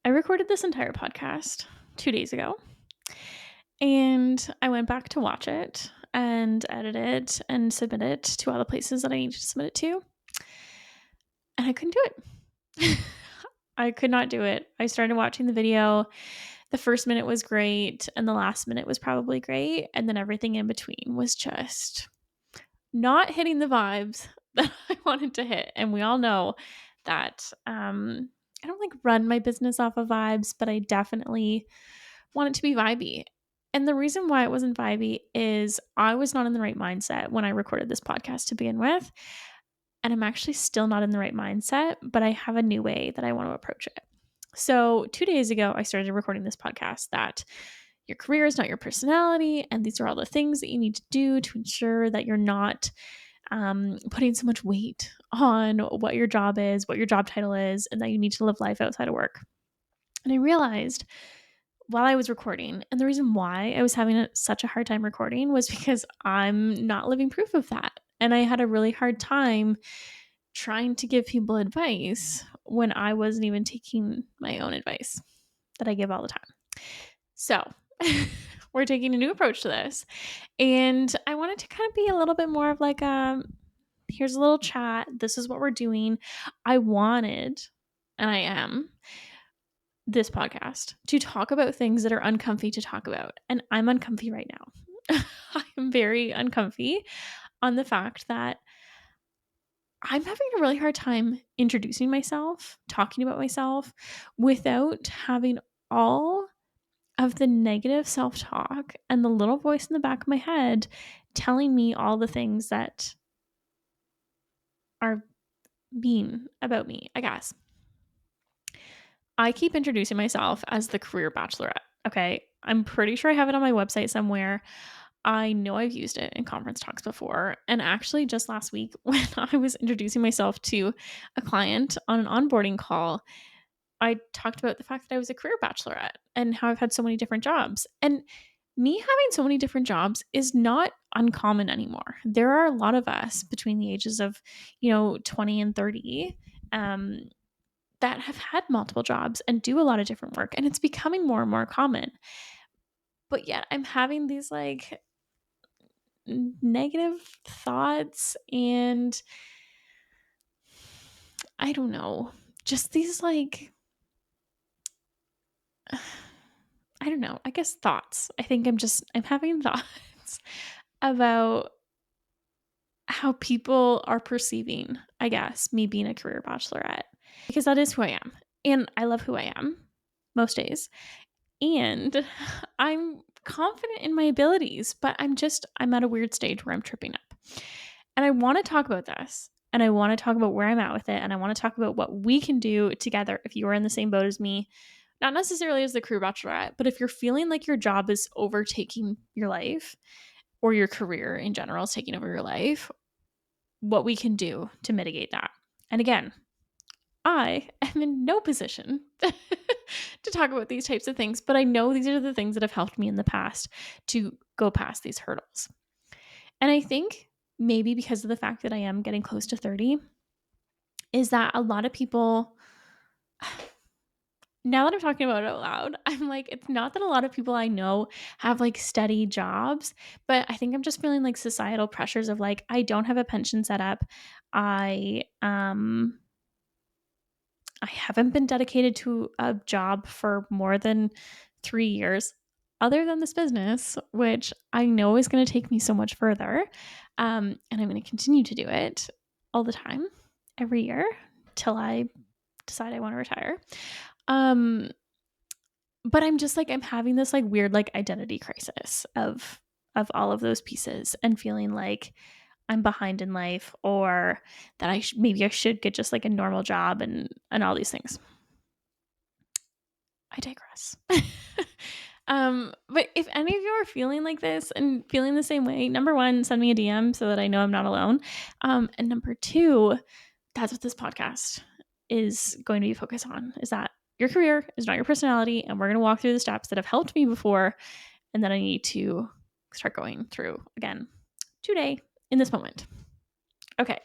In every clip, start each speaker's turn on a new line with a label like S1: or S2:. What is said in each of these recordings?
S1: I recorded this entire podcast 2 days ago, and I went back to watch it and edit it and submit it to all the places that I need to submit it to, and I couldn't do it. I could not do it. I started watching the video. The first minute was great, and the last minute was probably great, and then everything in between was just not hitting the vibes that I wanted to hit. And we all know that I don't like run my business off of vibes, but I definitely want it to be vibey. And the reason why it wasn't vibey is I was not in the right mindset when I recorded this podcast to begin with. And I'm actually still not in the right mindset, but I have a new way that I want to approach it. So 2 days ago, I started recording this podcast that your career is not your personality. And these are all the things that you need to do to ensure that you're not putting so much weight on what your job is, what your job title is, and that you need to live life outside of work. And I realized while I was recording, and the reason why I was having such a hard time recording was because I'm not living proof of that. And I had a really hard time trying to give people advice when I wasn't even taking my own advice that I give all the time. So we're taking a new approach to this. And I wanted to kind of be a little bit more of like here's a little chat. This is what we're doing. I wanted, and I am, this podcast to talk about things that are uncomfy to talk about. And I'm uncomfy right now. I'm very uncomfy on the fact that I'm having a really hard time introducing myself, talking about myself without having all of the negative self talk and the little voice in the back of my head telling me all the things that are mean about me, I guess. I keep introducing myself as the career bachelorette. Okay. I'm pretty sure I have it on my website somewhere. I know I've used it in conference talks before. And actually, just last week, when I was introducing myself to a client on an onboarding call, I talked about the fact that I was a career bachelorette and how I've had so many different jobs. And me having so many different jobs is not uncommon anymore. There are a lot of us between the ages of, 20 and 30 that have had multiple jobs and do a lot of different work. And it's becoming more and more common. But yet I'm having these like negative thoughts and I don't know, just these like, I don't know, I guess thoughts. I think I'm having thoughts about how people are perceiving, I guess, me being a career bachelorette because that is who I am. And I love who I am most days. And I'm confident in my abilities, but I'm at a weird stage where I'm tripping up. And I want to talk about this. And I want to talk about where I'm at with it. And I want to talk about what we can do together if you are in the same boat as me. Not necessarily as the career bachelorette, but if you're feeling like your job is overtaking your life or your career in general is taking over your life, what we can do to mitigate that. And again, I am in no position to talk about these types of things, but I know these are the things that have helped me in the past to go past these hurdles. And I think maybe because of the fact that I am getting close to 30, is that a lot of people, now that I'm talking about it out loud, I'm like, it's not that a lot of people I know have like steady jobs, but I think I'm just feeling like societal pressures of like, I don't have a pension set up. I haven't been dedicated to a job for more than 3 years, other than this business, which I know is going to take me so much further. And I'm going to continue to do it all the time, every year, till I decide I want to retire. But I'm just like, I'm having this like weird like identity crisis of all of those pieces and feeling like I'm behind in life or that maybe I should get just like a normal job and all these things. I digress. But if any of you are feeling like this and feeling the same way, number one, send me a DM so that I know I'm not alone. And number two, that's what this podcast is going to be focused on, is that your career is not your personality. And we're going to walk through the steps that have helped me before and that I need to start going through again today in this moment. Okay.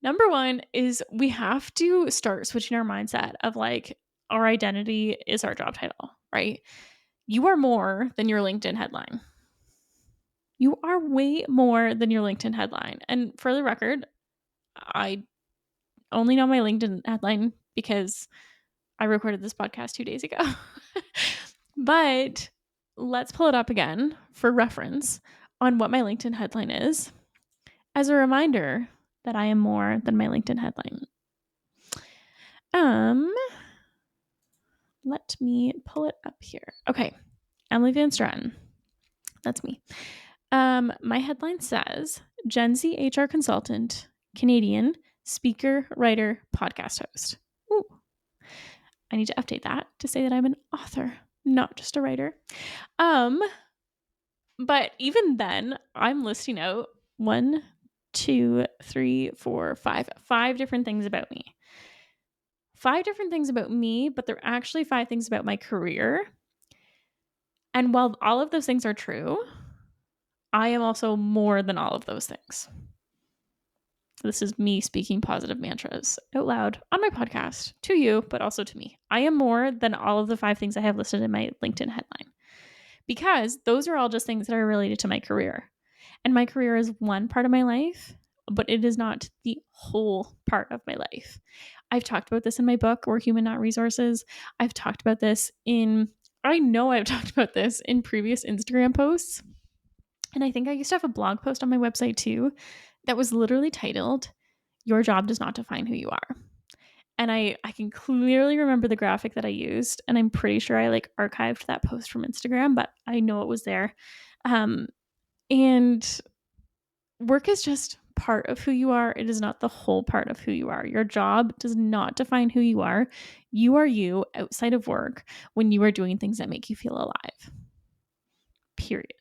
S1: Number one is we have to start switching our mindset of like, our identity is our job title, right? You are more than your LinkedIn headline. You are way more than your LinkedIn headline. And for the record, I only know my LinkedIn headline because I recorded this podcast 2 days ago. But let's pull it up again for reference on what my LinkedIn headline is as a reminder that I am more than my LinkedIn headline. Let me pull it up here. Okay. Emily Van Straten. That's me. My headline says Gen Z HR consultant, Canadian, speaker, writer, podcast host. Ooh. I need to update that to say that I'm an author, not just a writer. But even then, I'm listing out 1, 2, 3, 4, 5 different things about me. 5 different things about me, but they're actually 5 things about my career. And while all of those things are true, I am also more than all of those things. This is me speaking positive mantras out loud on my podcast to you, but also to me. I am more than all of the 5 things I have listed in my LinkedIn headline, because those are all just things that are related to my career. And my career is one part of my life, but it is not the whole part of my life. I've talked about this in my book, We're Human Not Resources. I've talked about this I've talked about this in previous Instagram posts. And I think I used to have a blog post on my website too that was literally titled, Your Job Does Not Define Who You Are. And I can clearly remember the graphic that I used, and I'm pretty sure I archived that post from Instagram, but I know it was there. And work is just part of who you are. It is not the whole part of who you are. Your job does not define who you are. You are you outside of work when you are doing things that make you feel alive. Period.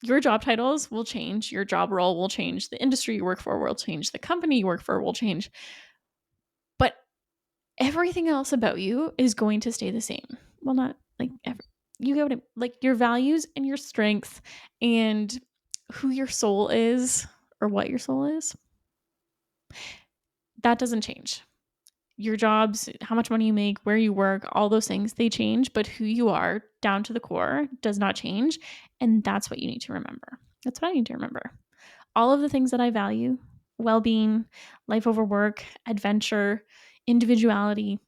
S1: Your job titles will change. Your job role will change. The industry you work for will change. The company you work for will change. But everything else about you is going to stay the same. Well, not you get what your values and your strengths and who your soul is or what your soul is. That doesn't change. Your jobs, how much money you make, where you work, all those things, they change, but who you are down to the core does not change. And that's what you need to remember. That's what I need to remember. All of the things that I value, well-being, life over work, adventure, individuality,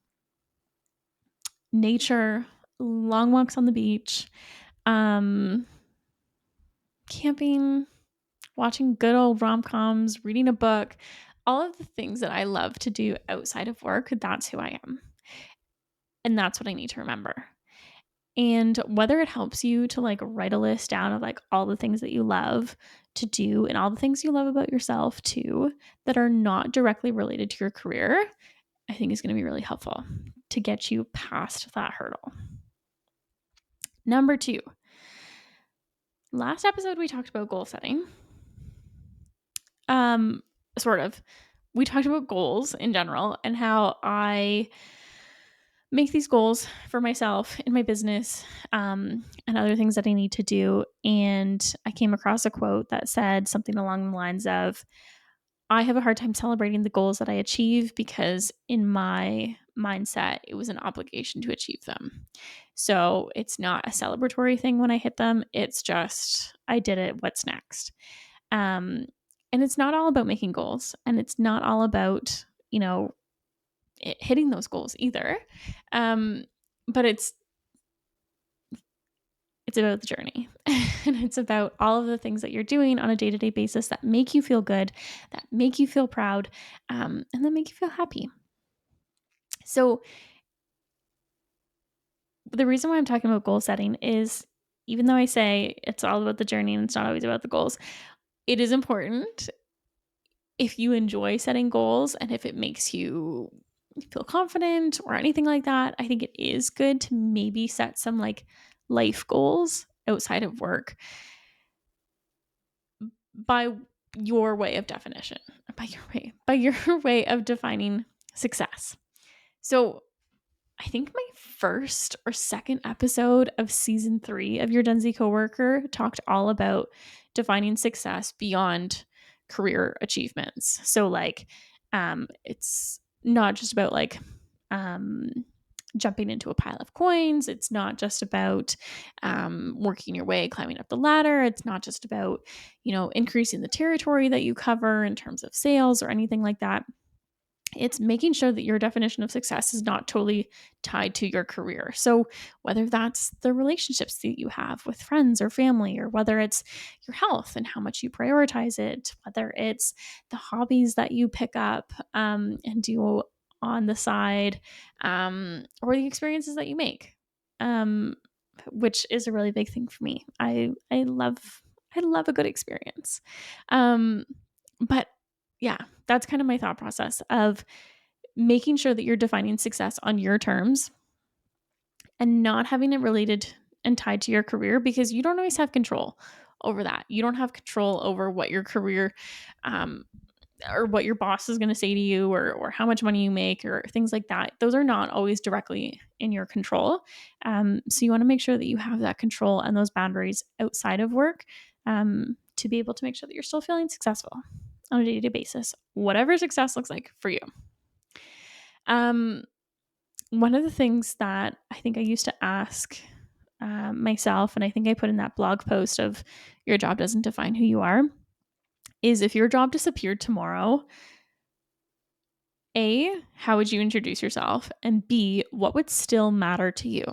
S1: nature, long walks on the beach, camping, watching good old rom-coms, reading a book, all of the things that I love to do outside of work, that's who I am. And that's what I need to remember. And whether it helps you to write a list down of all the things that you love to do and all the things you love about yourself too that are not directly related to your career, I think is going to be really helpful to get you past that hurdle. Number 2. Last episode we talked about goal setting. Sort of. We talked about goals in general and how I make these goals for myself in my business and other things that I need to do. And I came across a quote that said something along the lines of, I have a hard time celebrating the goals that I achieve because in my mindset, it was an obligation to achieve them. So it's not a celebratory thing when I hit them. It's just, I did it. What's next? And it's not all about making goals, and it's not all about, hitting those goals either. But it's about the journey and it's about all of the things that you're doing on a day-to-day basis that make you feel good, that make you feel proud, and that make you feel happy. So the reason why I'm talking about goal setting is, even though I say it's all about the journey and it's not always about the goals, it is important if you enjoy setting goals and if it makes you feel confident or anything like that. I think it is good to maybe set some life goals outside of work by your way of definition, by your way of defining success. So I think my first or second episode of season 3 of Your Gen Z Coworker talked all about defining success beyond career achievements. So it's not just about jumping into a pile of coins. It's not just about working your way, climbing up the ladder. It's not just about, increasing the territory that you cover in terms of sales or anything like that. It's making sure that your definition of success is not totally tied to your career. So, whether that's the relationships that you have with friends or family, or whether it's your health and how much you prioritize it, whether it's the hobbies that you pick up and do on the side, or the experiences that you make, which is a really big thing for me. I love a good experience, but yeah, that's kind of my thought process of making sure that you're defining success on your terms and not having it related and tied to your career, because you don't always have control over that. You don't have control over what your career or what your boss is going to say to you, or how much money you make, or things like that. Those are not always directly in your control. So you want to make sure that you have that control and those boundaries outside of work, to be able to make sure that you're still feeling successful on a day-to-day basis, whatever success looks like for you. One of the things that I think I used to ask myself, and I think I put in that blog post of your job doesn't define who you are, is if your job disappeared tomorrow, A, how would you introduce yourself? And B, what would still matter to you?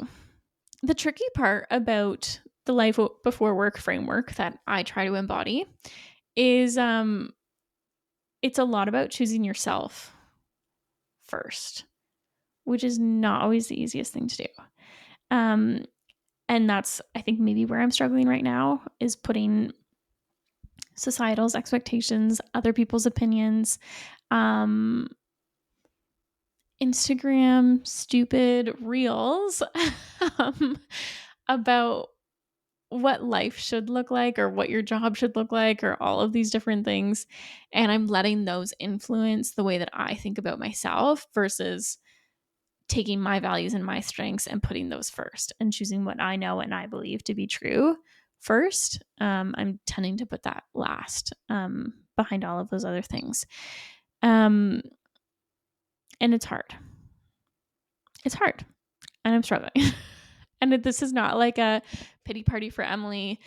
S1: The tricky part about the life before work framework that I try to embody is it's a lot about choosing yourself first, which is not always the easiest thing to do. And that's, I think, maybe where I'm struggling right now, is putting societal's expectations, other people's opinions, Instagram stupid reels about what life should look like, or what your job should look like, or all of these different things. And I'm letting those influence the way that I think about myself, versus taking my values and my strengths and putting those first and choosing what I know and I believe to be true first. I'm tending to put that last, behind all of those other things. And it's hard. It's hard. And I'm struggling. And this is not like a pity party for Emily.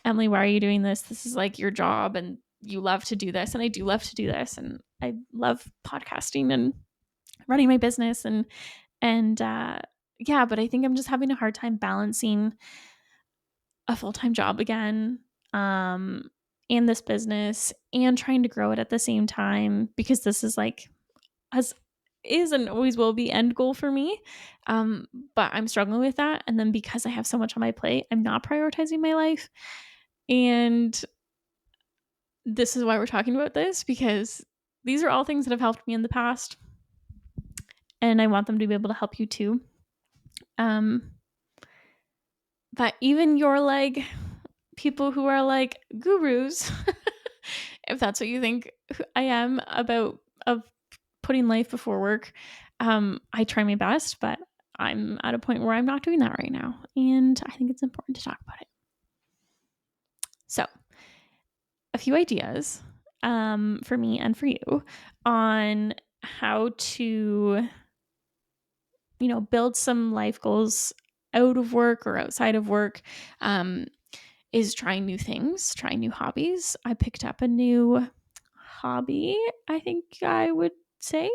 S1: Emily, why are you doing this? This is like your job and you love to do this. And I do love to do this. And I love podcasting and running my business. Yeah, but I think I'm just having a hard time balancing a full-time job again, and this business, and trying to grow it at the same time, because this is like, as is and always will be, end goal for me. But I'm struggling with that. And then because I have so much on my plate, I'm not prioritizing my life. And this is why we're talking about this, because these are all things that have helped me in the past. And I want them to be able to help you too. But even your like people who are like gurus, if that's what you think I am about of putting life before work, I try my best, but I'm at a point where I'm not doing that right now. And I think it's important to talk about it. So, a few ideas for me and for you on how to, build some life goals out of work or outside of work, is trying new things, trying new hobbies. I picked up a new hobby, I think I would say.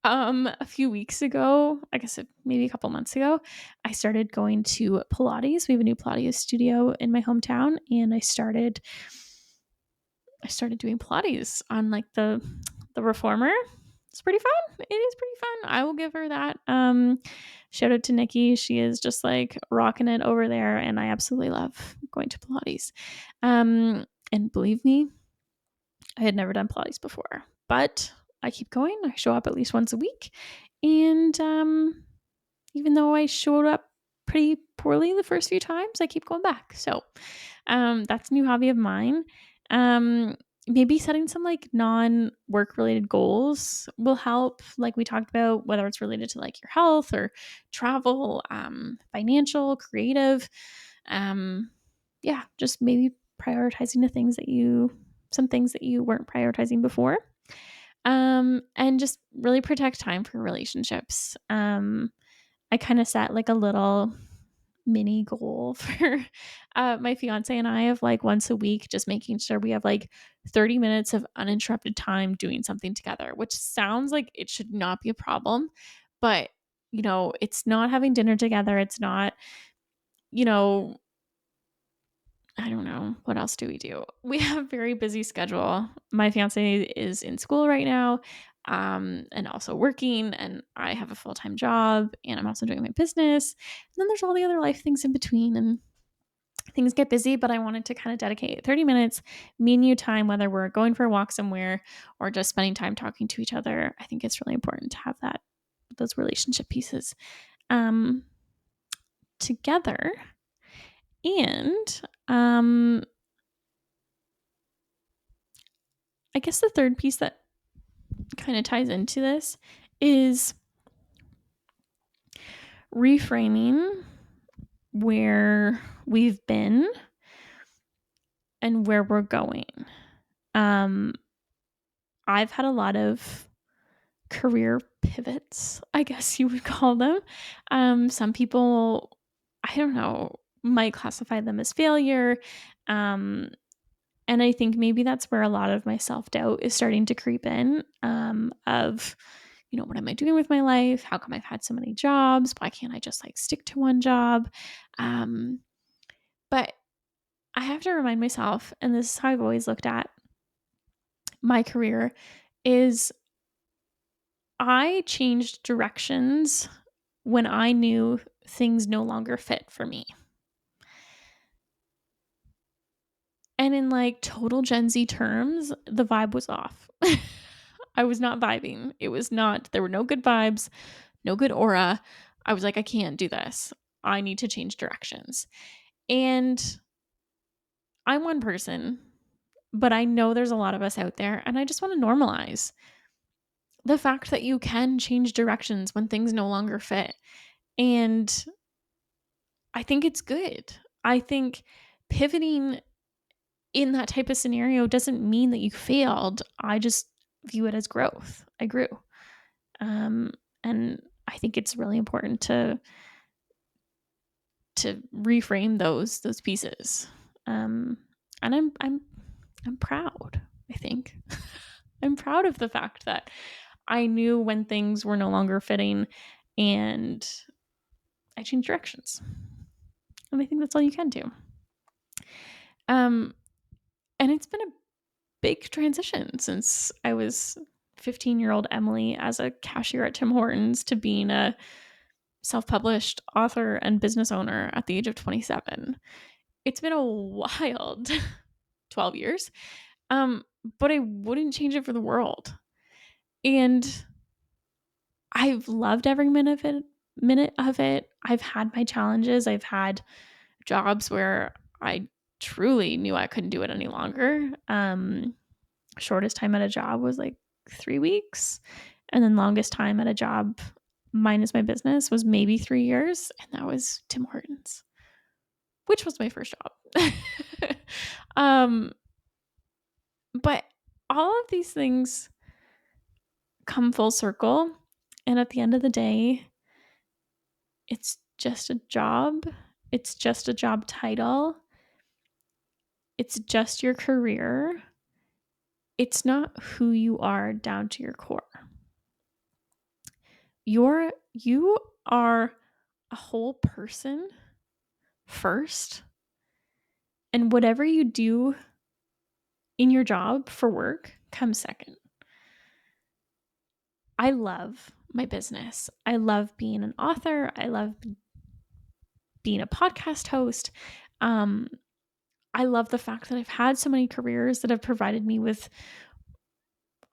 S1: A few weeks ago, I guess maybe a couple months ago, I started going to Pilates. We have a new Pilates studio in my hometown, and I started doing Pilates on like the reformer. It's pretty fun. It is pretty fun. I will give her that. Shout out to Nikki. She is just like rocking it over there, and I absolutely love going to Pilates. And believe me, I had never done Pilates before, but I keep going. I show up at least once a week. And even though I showed up pretty poorly the first few times, I keep going back. So that's a new hobby of mine. Maybe setting some like non-work related goals will help, like we talked about, whether it's related to like your health or travel, financial, creative. Just maybe prioritizing some things that you weren't prioritizing before. And just really protect time for relationships. I kind of set like a little mini goal for my fiance and I of like once a week, just making sure we have like 30 minutes of uninterrupted time doing something together, which sounds like it should not be a problem. But, it's not having dinner together. It's not, you know, I don't know. What else do we do? We have a very busy schedule. My fiance is in school right now, and also working, and I have a full time job, and I'm also doing my business. And then there's all the other life things in between, and things get busy. But I wanted to kind of dedicate 30 minutes, me and you time, whether we're going for a walk somewhere or just spending time talking to each other. I think it's really important to have those relationship pieces um, together. And I guess the third piece that kind of ties into this is reframing where we've been and where we're going. I've had a lot of career pivots, I guess you would call them. Some people, I don't know, might classify them as failure. Um, And I think maybe that's where a lot of my self-doubt is starting to creep in, of, what am I doing with my life? How come I've had so many jobs? Why can't I just like stick to one job? Um, but I have to remind myself, and this is how I've always looked at my career, is I changed directions when I knew things no longer fit for me. And in like total Gen Z terms, the vibe was off. I was not vibing. There were no good vibes, no good aura. I was like, I can't do this. I need to change directions. And I'm one person, but I know there's a lot of us out there. And I just want to normalize the fact that you can change directions when things no longer fit. And I think it's good. I think pivoting in that type of scenario doesn't mean that you failed. I just view it as growth. I grew. Um, and I think it's really important to reframe those pieces. And I'm proud, I think. I'm proud of the fact that I knew when things were no longer fitting and I changed directions. And I think that's all you can do. And it's been a big transition since I was 15-year-old Emily as a cashier at Tim Hortons to being a self-published author and business owner at the age of 27. It's been a wild 12 years. But I wouldn't change it for the world. And I've loved every minute of it. I've had my challenges. I've had jobs where I truly knew I couldn't do it any longer. Shortest time at a job was like 3 weeks. And then longest time at a job minus my business was maybe 3 years. And that was Tim Hortons, which was my first job. But all of these things come full circle. And at the end of the day, it's just a job. It's just a job title. It's just your career. It's not who you are down to your core. You are a whole person first. And whatever you do in your job for work comes second. I love my business. I love being an author. I love being a podcast host. I love the fact that I've had so many careers that have provided me with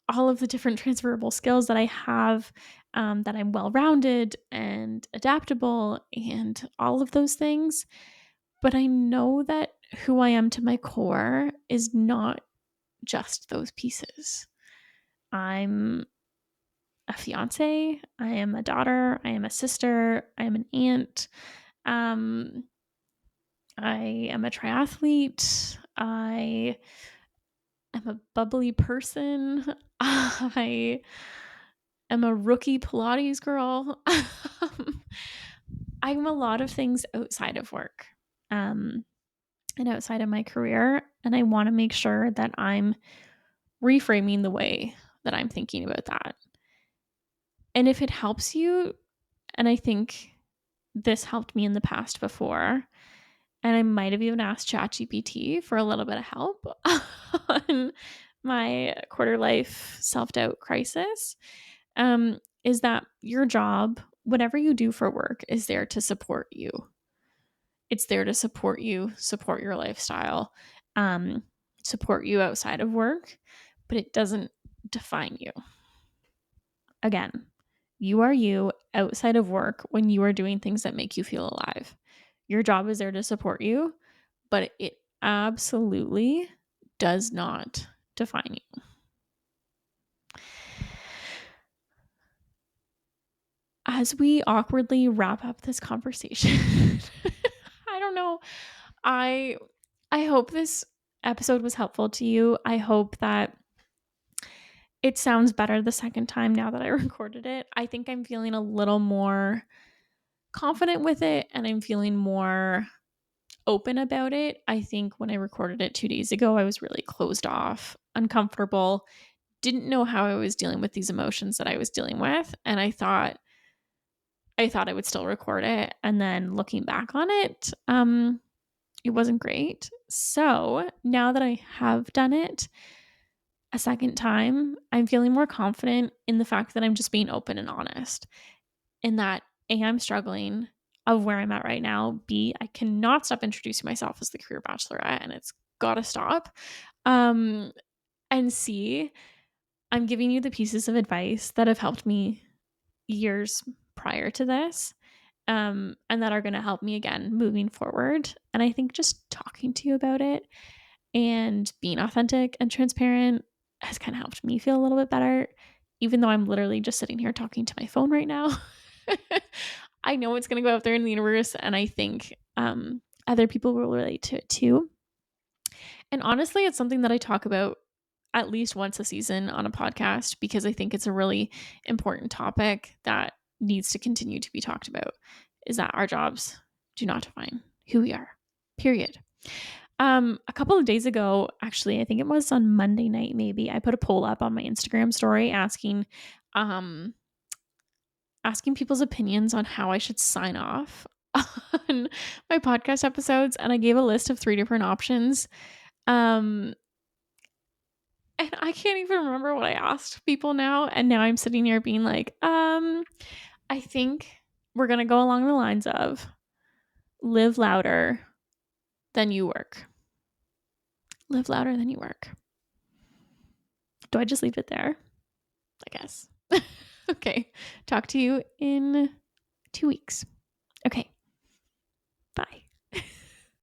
S1: all of the different transferable skills that I have, that I'm well-rounded and adaptable and all of those things. But I know that who I am to my core is not just those pieces. I'm a fiance. I am a daughter. I am a sister. I am an aunt. I am a triathlete. I am a bubbly person. I am a rookie Pilates girl. I'm a lot of things outside of work, um, and outside of my career, and I wanna make sure that I'm reframing the way that I'm thinking about that. And if it helps you, and I think this helped me in the past before, and I might have even asked ChatGPT for a little bit of help on my quarter life self-doubt crisis, is that your job, whatever you do for work, is there to support you. It's there to support you, support your lifestyle, um, support you outside of work, but it doesn't define you. Again, you are you outside of work when you are doing things that make you feel alive. Your job is there to support you, but it absolutely does not define you. As we awkwardly wrap up this conversation, I don't know. I I hope this episode was helpful to you. I hope that it sounds better the second time now that I recorded it. I think I'm feeling a little more confident with it, and I'm feeling more open about it. I think when I recorded it 2 days ago, I was really closed off, uncomfortable, didn't know how I was dealing with these emotions that I was dealing with, and I thought I would still record it, and then looking back on it, it wasn't great. So, now that I have done it a second time, I'm feeling more confident in the fact that I'm just being open and honest, in that A, I'm struggling of where I'm at right now. B, I cannot stop introducing myself as the career bachelorette, and it's gotta stop. Um, and C, I'm giving you the pieces of advice that have helped me years prior to this, and that are gonna help me again moving forward. And I think just talking to you about it and being authentic and transparent has kind of helped me feel a little bit better, even though I'm literally just sitting here talking to my phone right now. I know it's going to go out there in the universe, and I think other people will relate to it too. And honestly, it's something that I talk about at least once a season on a podcast because I think it's a really important topic that needs to continue to be talked about, is that our jobs do not define who we are, period. A couple of days ago, actually, I think it was on Monday night, maybe, I put a poll up on my Instagram story um, asking people's opinions on how I should sign off on my podcast episodes. And I gave a list of 3 different options. Um, and I can't even remember what I asked people now. And now I'm sitting here being like, I think we're going to go along the lines of live louder than you work. Live louder than you work. Do I just leave it there? I guess. Okay. Talk to you in 2 weeks. Okay. Bye.